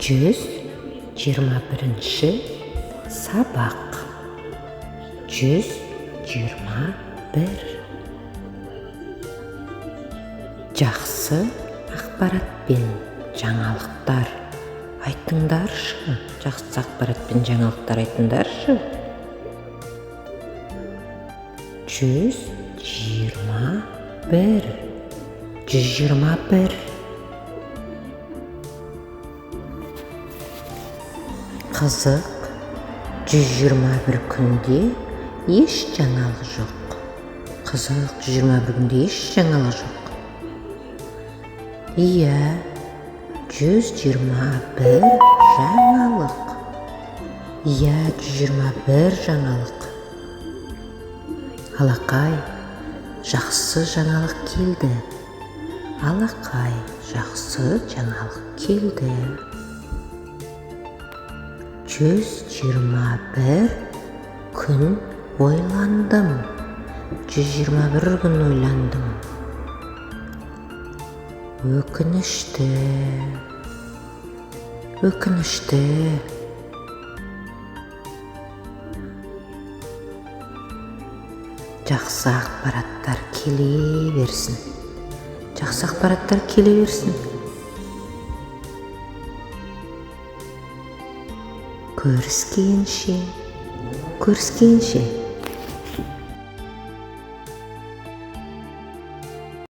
121 сабақ. 121. Жақсы ақпарат пен жаңалықтар айтыңдаршы. Жақсы ақпарат пен жаңалықтар айтыңдаршы. 121. 121. Қызық, 121 күнде еш жаңалық жоқ. Қызық, 121 күнде еш жаңалық жоқ. Иә, 121 жаңалық. Иә, 121 жаңалық. Алақай, жақсы жаңалық келді. Алақай, жақсы жаңалық келді. 121 күн ойландым. 121 күн ойландым. Өкінішті. Өкінішті. Жақсы ақпараттар келе берсін. Жақсы ақпараттар келе берсін. Көріскенше.